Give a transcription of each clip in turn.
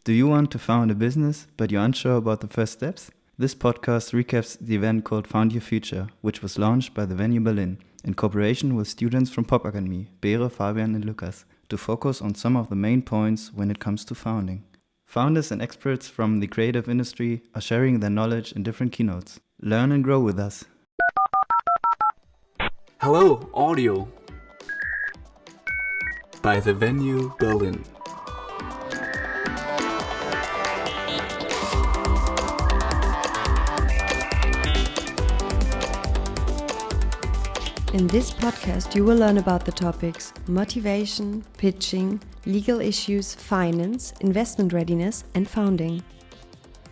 Do you want to found a business, but you're unsure about the first steps? This podcast recaps the event called Found Your Future, which was launched by the venue Berlin in cooperation with students from Popakademie, Beere, Fabian and Lukas, to focus on some of the main points when it comes to founding. Founders and experts from the creative industry are sharing their knowledge in different keynotes. Learn and grow with us. Hello, audio by the venue Berlin. In this podcast, you will learn about the topics motivation, pitching, legal issues, finance, investment readiness, and founding.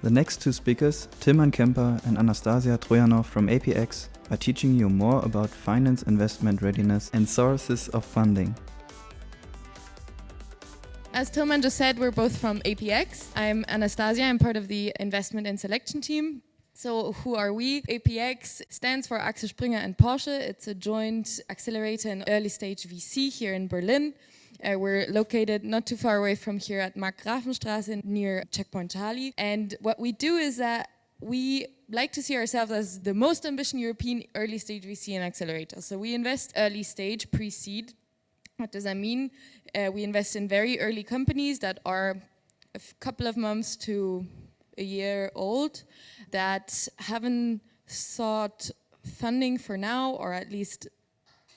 The next two speakers, Tilmann Kemper and Anastasia Troyanov from APX, are teaching you more about finance, investment readiness, and sources of funding. As Tilmann just said, we're both from APX. I'm Anastasia, I'm part of the investment and selection team. So who are we? APX stands for Axel Springer and Porsche. It's a joint accelerator and early stage VC here in Berlin. We're located not too far away from here at Markgrafenstraße near Checkpoint Charlie. And what we do is that we like to see ourselves as the most ambitious European early stage VC and accelerator. So we invest early stage, pre-seed. What does that mean? We invest in very early companies that are a couple of months to a year old, that haven't sought funding for now, or at least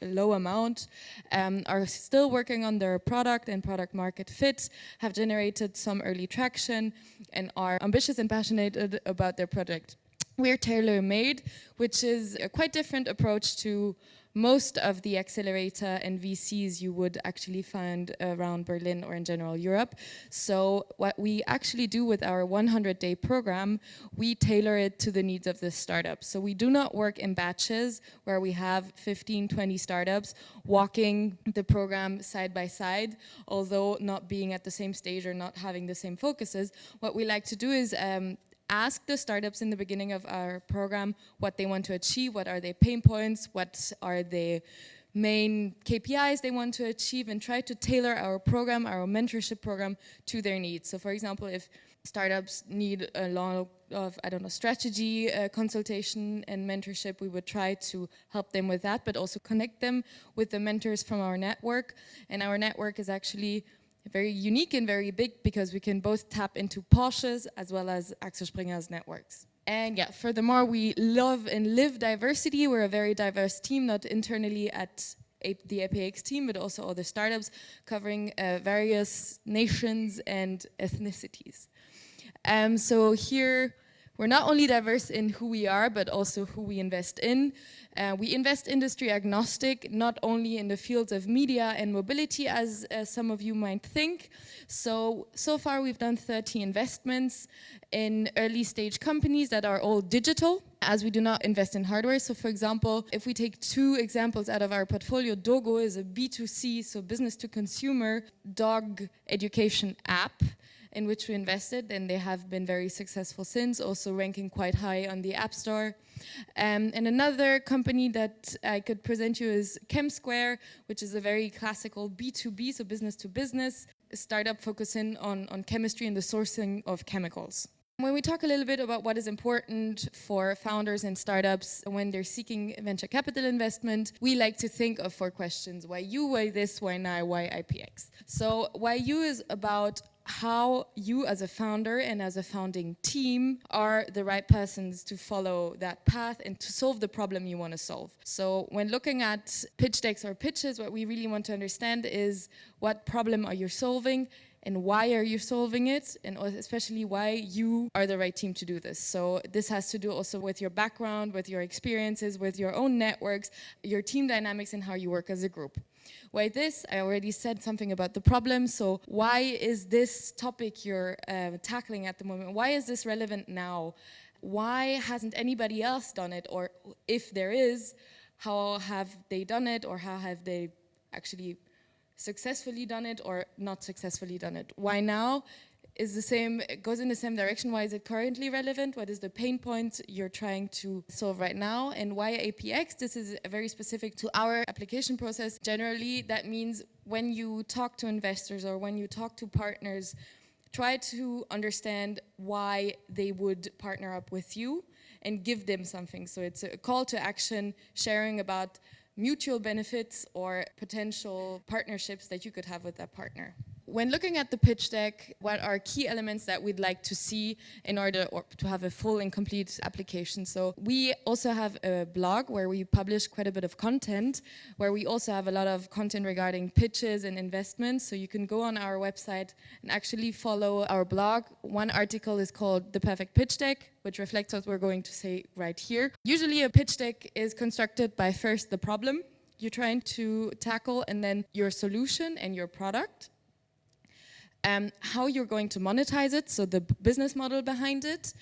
a low amount, are still working on their product and product market fit, have generated some early traction, and are ambitious and passionate about their project. We're tailor-made, which is a quite different approach to most of the accelerator and VCs you would actually find around Berlin or in general Europe. So what we actually do with our 100-day program, we tailor it to the needs of the startup. So we do not work in batches where we have 15, 20 startups walking the program side by side, although not being at the same stage or not having the same focuses. What we like to do is ask the startups in the beginning of our program what they want to achieve, what are their pain points, what are the main KPIs they want to achieve, and try to tailor our program, our mentorship program, to their needs. So for example, if startups need a lot of, strategy, consultation and mentorship, we would try to help them with that, but also connect them with the mentors from our network. And our network is actually very unique and very big because we can both tap into Porsches as well as Axel Springer's networks. And yeah, furthermore, we love and live diversity. We're a very diverse team, not internally at the APX team, but also other startups covering various nations and ethnicities. So here, we're not only diverse in who we are, but also who we invest in. We invest industry agnostic, not only in the fields of media and mobility, as some of you might think. So far we've done 30 investments in early stage companies that are all digital, as we do not invest in hardware. So for example, if we take two examples out of our portfolio, Dogo is a B2C, so business to consumer, dog education app, in which we invested, and they have been very successful since, also ranking quite high on the App Store. And another company that I could present you is Square, which is a very classical B2B, so business to business, startup focusing on chemistry and the sourcing of chemicals. When we talk a little bit about what is important for founders and startups when they're seeking venture capital investment, we like to think of 4 questions. Why you, why this, why now, why IPX? So why you is about how you as a founder and as a founding team are the right persons to follow that path and to solve the problem you want to solve. So when looking at pitch decks or pitches, what we really want to understand is what problem are you solving and why are you solving it, and especially why you are the right team to do this. So this has to do also with your background, with your experiences, with your own networks, your team dynamics, and how you work as a group. Why this? I already said something about the problem. So why is this topic you're tackling at the moment? Why is this relevant now? Why hasn't anybody else done it? Or if there is, how have they done it? Or how have they actually successfully done it or not successfully done it? Why now is the same, it goes in the same direction. Why is it currently relevant? What is the pain point you're trying to solve right now? And why APX? This is very specific to our application process. Generally, that means when you talk to investors or when you talk to partners try to understand why they would partner up with you and give them something. So it's a call to action, sharing about mutual benefits or potential partnerships that you could have with that partner. When looking at the pitch deck, what are key elements that we'd like to see in order to have a full and complete application? So we also have a blog where we publish quite a bit of content, where we also have a lot of content regarding pitches and investments. So you can go on our website and actually follow our blog. One article is called The Perfect Pitch Deck, which reflects what we're going to say right here. Usually a pitch deck is constructed by first the problem you're trying to tackle, and then your solution and your product. How you're going to monetize it, so the business model behind it,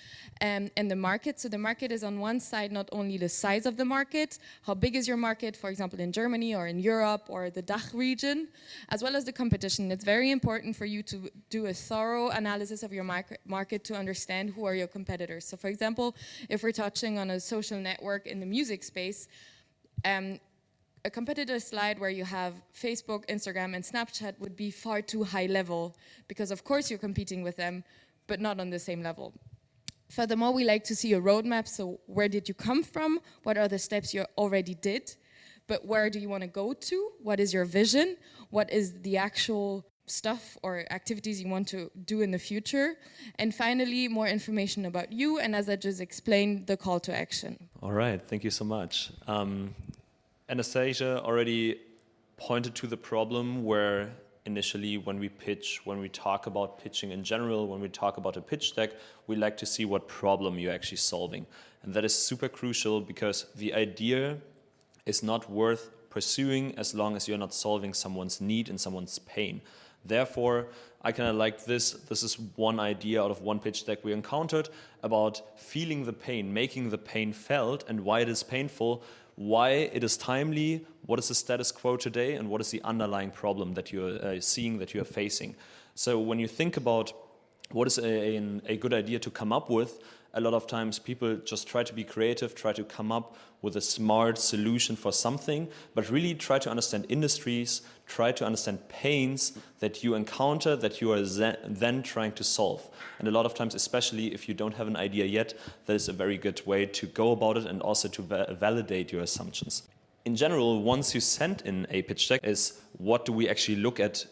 and the market. So the market is on one side not only the size of the market, how big is your market, for example, in Germany or in Europe or the DACH region, as well as the competition. It's very important for you to do a thorough analysis of your market to understand who are your competitors. So for example, if we're touching on a social network in the music space, a competitor slide where you have Facebook, Instagram, and Snapchat would be far too high level because of course you're competing with them, but not on the same level. Furthermore, we like to see a roadmap. So where did you come from? What are the steps you already did? But where do you want to go to? What is your vision? What is the actual stuff or activities you want to do in the future? And finally, more information about you. And as I just explained, the call to action. All right, thank you so much. Anastasia already pointed to the problem where initially when we talk about pitching in general, when we talk about a pitch deck, we like to see what problem you're actually solving. And that is super crucial because the idea is not worth pursuing as long as you're not solving someone's need and someone's pain. Therefore, I kind of like this. This is one idea out of one pitch deck we encountered about feeling the pain, making the pain felt, and why it is painful, why it is timely, what is the status quo today, and what is the underlying problem that you're seeing, that you're facing. So when you think about what is a good idea to come up with, a lot of times people just try to be creative, try to come up with a smart solution for something, but really try to understand industries, try to understand pains that you encounter, that you are then trying to solve. And a lot of times, especially if you don't have an idea yet, that is a very good way to go about it and also to validate your assumptions. In general, once you send in a pitch deck, is what do we actually look at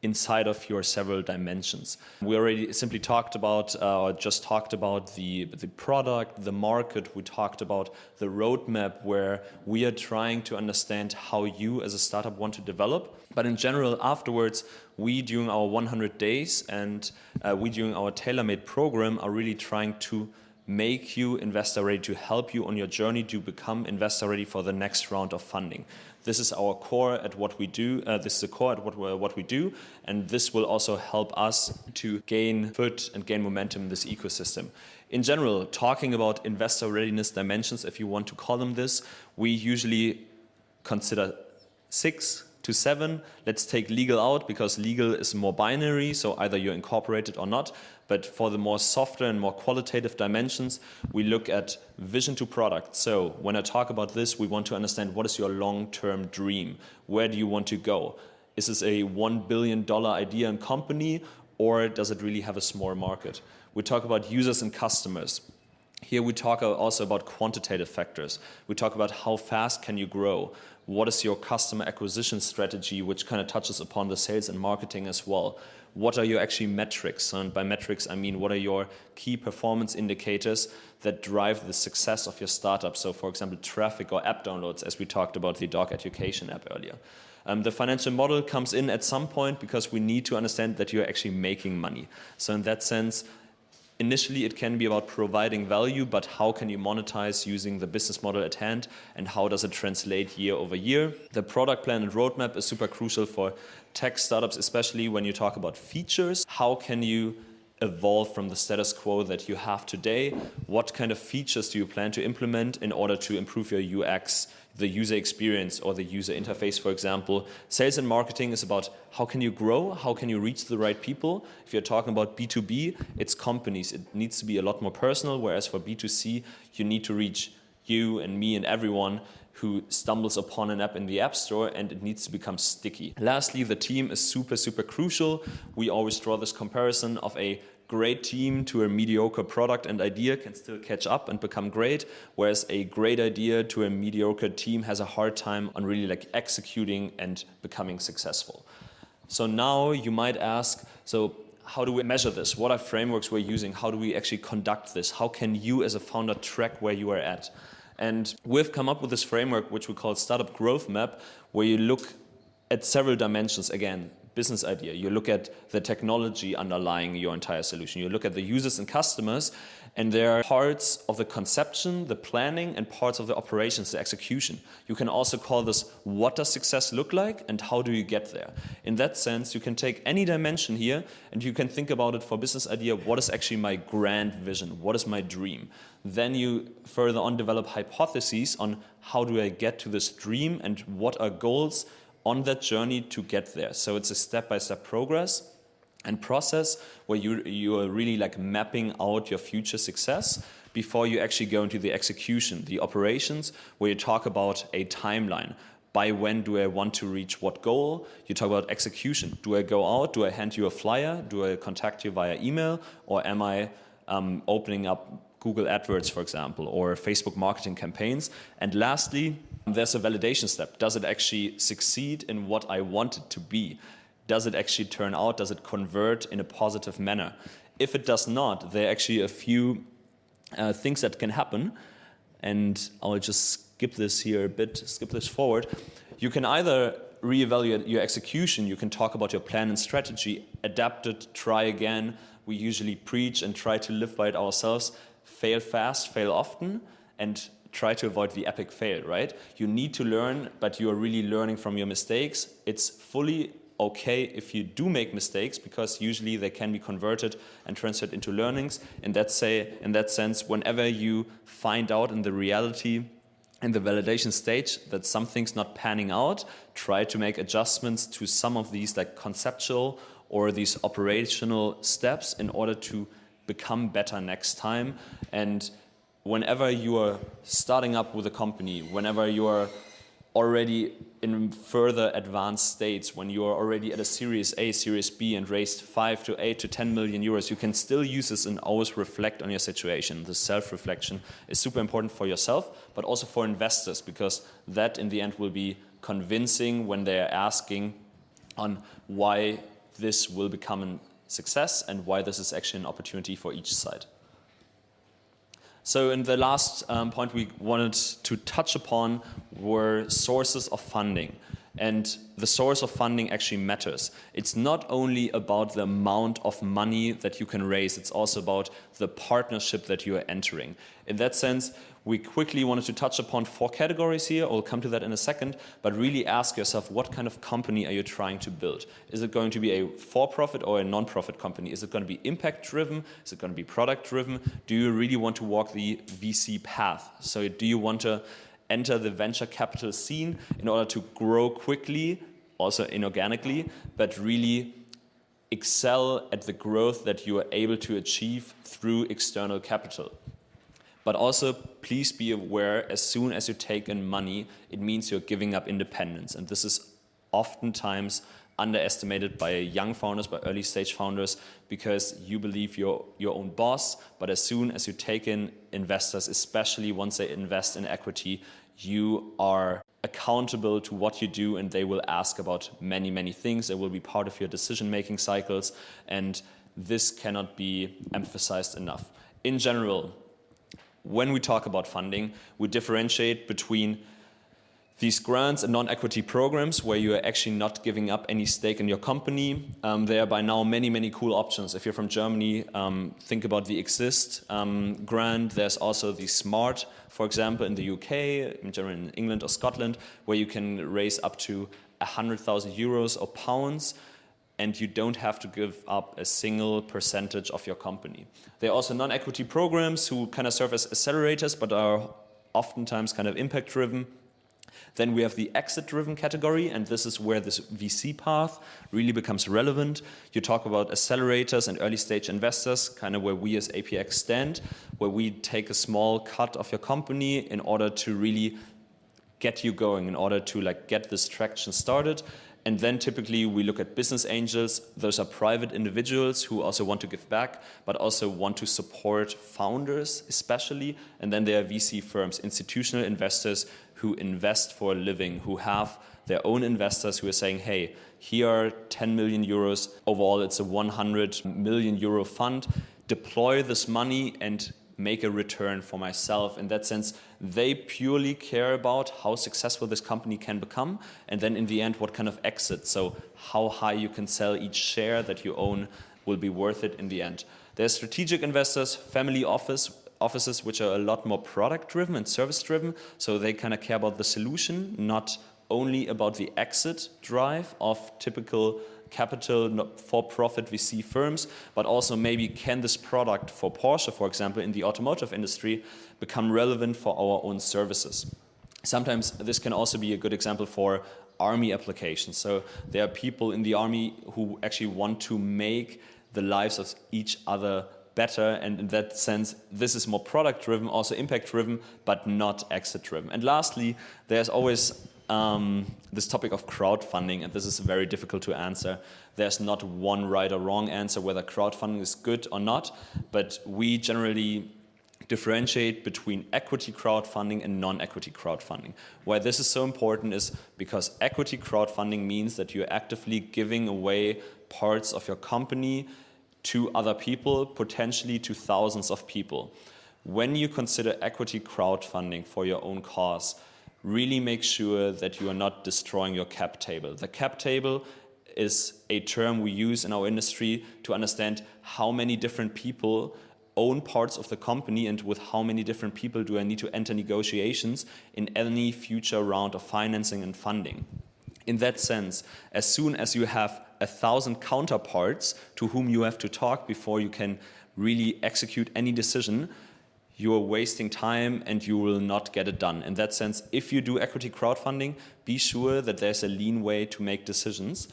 inside of your several dimensions. We already simply talked about, or just talked about the product, the market. We talked about the roadmap where we are trying to understand how you as a startup want to develop. But in general, afterwards, we during our 100 days and we during our tailor-made program are really trying to make you investor ready, to help you on your journey to become investor ready for the next round of funding. This is our core at what we do. This is the core at what we do, and this will also help us to gain foot and gain momentum in this ecosystem. In general, talking about investor readiness dimensions, if you want to call them this, we usually consider 6 to 7. Let's take legal out because legal is more binary, so either you're incorporated or not. But for the more softer and more qualitative dimensions, we look at vision to product. So when I talk about this, we want to understand what is your long-term dream? Where do you want to go? Is this a $1 billion idea and company, or does it really have a small market? We talk about users and customers. Here we talk also about quantitative factors. We talk about how fast can you grow? What is your customer acquisition strategy, which kind of touches upon the sales and marketing as well. What are your actually metrics? And by metrics, I mean what are your key performance indicators that drive the success of your startup? So for example, traffic or app downloads, as we talked about the dog education app earlier. The financial model comes in at some point because we need to understand that you're actually making money. So in that sense, initially, it can be about providing value, but how can you monetize using the business model at hand, and how does it translate year over year? The product plan and roadmap is super crucial for tech startups, especially when you talk about features. How can you evolve from the status quo that you have today? What kind of features do you plan to implement in order to improve your UX, the user experience or the user interface, for example? Sales and marketing is about how can you grow? How can you reach the right people? If you're talking about B2B, it's companies. It needs to be a lot more personal, whereas for B2C, you need to reach you and me and everyone who stumbles upon an app in the App Store, and it needs to become sticky. Lastly, the team is super, super crucial. We always draw this comparison of a great team to a mediocre product and idea can still catch up and become great, whereas a great idea to a mediocre team has a hard time on really like executing and becoming successful. So now you might ask, so how do we measure this? What are frameworks we're using? How do we actually conduct this? How can you as a founder track where you are at? And we've come up with this framework, which we call Startup Growth Map, where you look at several dimensions. Again, business idea. You look at the technology underlying your entire solution. You look at the users and customers, and there are parts of the conception, the planning, and parts of the operations, the execution. You can also call this, what does success look like, and how do you get there? In that sense, you can take any dimension here, and you can think about it for business idea, what is actually my grand vision? What is my dream? Then you further on develop hypotheses on how do I get to this dream, and what are goals on that journey to get there. So it's a step-by-step progress and process where you are really like mapping out your future success before you actually go into the execution, the operations, where you talk about a timeline. By when do I want to reach what goal? You talk about execution. Do I go out? Do I hand you a flyer? Do I contact you via email? Or am I opening up Google AdWords, for example, or Facebook marketing campaigns? And lastly, there's a validation step. Does it actually succeed in what I want it to be? Does it actually turn out? Does it convert in a positive manner? If it does not, there are actually a few things that can happen. And I'll just skip this here a bit, skip this forward. You can either reevaluate your execution. You can talk about your plan and strategy, adapt it, try again. We usually preach and try to live by it ourselves. Fail fast, fail often, and try to avoid the epic fail, right? You need to learn, but you are really learning from your mistakes. It's fully okay if you do make mistakes, because usually they can be converted and transferred into learnings. In that sense, whenever you find out in the reality, in the validation stage, that something's not panning out, try to make adjustments to some of these like conceptual or these operational steps in order to become better next time. And whenever you are starting up with a company, whenever you are already in further advanced states, when you are already at a Series A, Series B, and raised 5 to 8 to 10 million euros, you can still use this and always reflect on your situation. The self-reflection is super important for yourself, but also for investors, because that in the end will be convincing when they are asking on why this will become a success and why this is actually an opportunity for each side. So in the last point we wanted to touch upon were sources of funding. And the source of funding actually matters. It's not only about the amount of money that you can raise, it's also about the partnership that you are entering. In that sense, we quickly wanted to touch upon 4 categories here. I'll come to that in a second, but really ask yourself, what kind of company are you trying to build? Is it going to be a for-profit or a non-profit company? Is it going to be impact-driven? Is it going to be product-driven? Do you really want to walk the VC path? So do you want to enter the venture capital scene in order to grow quickly, also inorganically, but really excel at the growth that you are able to achieve through external capital? But also, please be aware, as soon as you take in money, it means you're giving up independence. And this is oftentimes underestimated by young founders, by early stage founders, because you believe you're your own boss. But as soon as you take in investors, especially once they invest in equity, you are accountable to what you do, and they will ask about many, many things. They will be part of your decision-making cycles, and this cannot be emphasized enough. In general, when we talk about funding, we differentiate between these grants and non-equity programs where you are actually not giving up any stake in your company. There are by now many, many cool options. If you're from Germany, think about the Exist grant. There's also the Smart, for example, in the UK, in Germany, in England or Scotland, where you can raise up to 100,000 euros or pounds, and you don't have to give up a single percentage of your company. There are also non-equity programs who kind of serve as accelerators, but are oftentimes kind of impact-driven. Then we have the exit-driven category, and this is where this VC path really becomes relevant. You talk about accelerators and early-stage investors, kind of where we as APX stand, where we take a small cut of your company in order to really get you going, in order to get this traction started. And then typically we look at business angels. Those are private individuals who also want to give back, but also want to support founders especially. And then there are VC firms, institutional investors who invest for a living, who have their own investors who are saying, hey, here are 10 million euros. Overall, it's a 100 million euro fund. Deploy this money and make a return for myself. In that sense, they purely care about how successful this company can become, and then in the end, what kind of exit. So how high you can sell each share that you own will be worth it in the end. There's strategic investors, family offices, which are a lot more product-driven and service-driven. So they kind of care about the solution, not only about the exit drive of typical capital for-profit VC firms, but also maybe can this product for Porsche, for example, in the automotive industry, become relevant for our own services. Sometimes this can also be a good example for army applications. So there are people in the army who actually want to make the lives of each other better, and in that sense, this is more product-driven, also impact-driven, but not exit-driven. And lastly, there's always this topic of crowdfunding, and this is very difficult to answer. There's not one right or wrong answer whether crowdfunding is good or not, but we generally differentiate between equity crowdfunding and non-equity crowdfunding. Why this is so important is because equity crowdfunding means that you're actively giving away parts of your company to other people, potentially to thousands of people. When you consider equity crowdfunding for your own cause, really make sure that you are not destroying your cap table. The cap table is a term we use in our industry to understand how many different people own parts of the company and with how many different people do I need to enter negotiations in any future round of financing and funding. In that sense, as soon as you have 1,000 counterparts to whom you have to talk before you can really execute any decision, you are wasting time and you will not get it done. In that sense, if you do equity crowdfunding, be sure that there's a lean way to make decisions.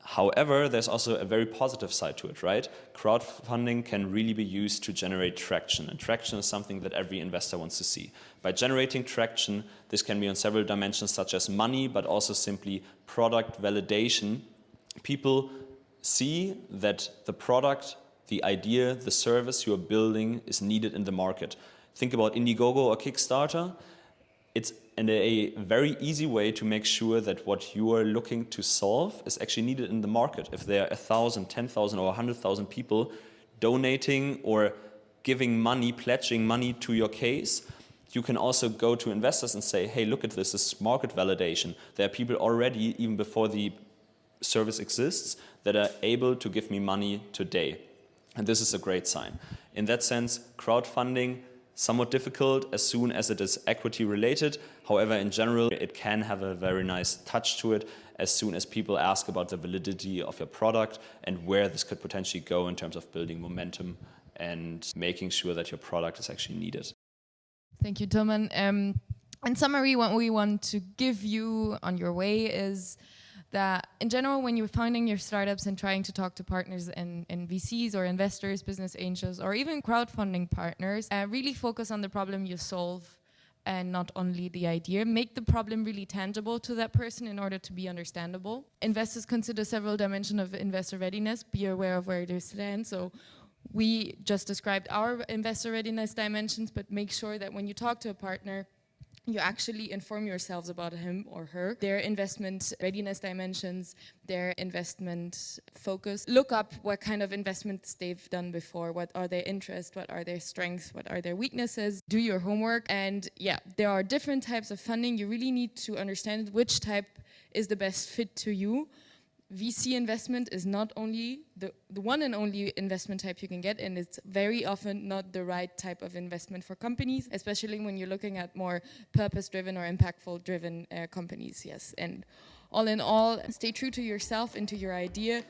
However, there's also a very positive side to it, right? Crowdfunding can really be used to generate traction, and traction is something that every investor wants to see. By generating traction, this can be on several dimensions such as money, but also simply product validation. People see that the product, the idea, the service you are building is needed in the market. Think about Indiegogo or Kickstarter. It's a very easy way to make sure that what you are looking to solve is actually needed in the market. If there are 1,000, 10,000 or 100,000 people donating or giving money, pledging money to your case, you can also go to investors and say, hey, look at this is market validation. There are people already, even before the service exists, that are able to give me money today. And this is a great sign. In that sense, crowdfunding, somewhat difficult as soon as it is equity related. However, in general, it can have a very nice touch to it as soon as people ask about the validity of your product and where this could potentially go in terms of building momentum and making sure that your product is actually needed. Thank you, Tilmann. In summary, what we want to give you on your way is that in general, when you're founding your startups and trying to talk to partners in VCs or investors, business angels, or even crowdfunding partners, really focus on the problem you solve and not only the idea. Make the problem really tangible to that person in order to be understandable. Investors consider several dimensions of investor readiness. Be aware of where they stand. So we just described our investor readiness dimensions, but make sure that when you talk to a partner, you actually inform yourselves about him or her, their investment readiness dimensions, their investment focus. Look up what kind of investments they've done before, what are their interests, what are their strengths, what are their weaknesses. Do your homework. And yeah, there are different types of funding. You really need to understand which type is the best fit to you. VC investment is not only the one and only investment type you can get, and it's very often not the right type of investment for companies, especially when you're looking at more purpose-driven or impactful-driven companies, yes. And all in all, stay true to yourself and to your idea,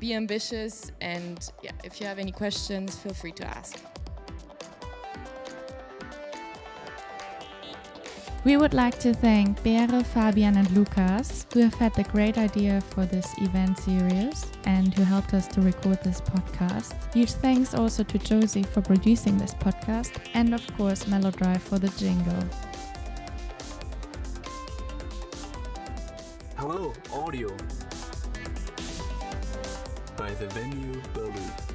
be ambitious, and yeah, if you have any questions, feel free to ask. We would like to thank Beere, Fabian and Lukas, who have had the great idea for this event series and who helped us to record this podcast. Huge thanks also to Josie for producing this podcast, and of course Melodrive for the jingle. Hello, audio by the venue Berlin.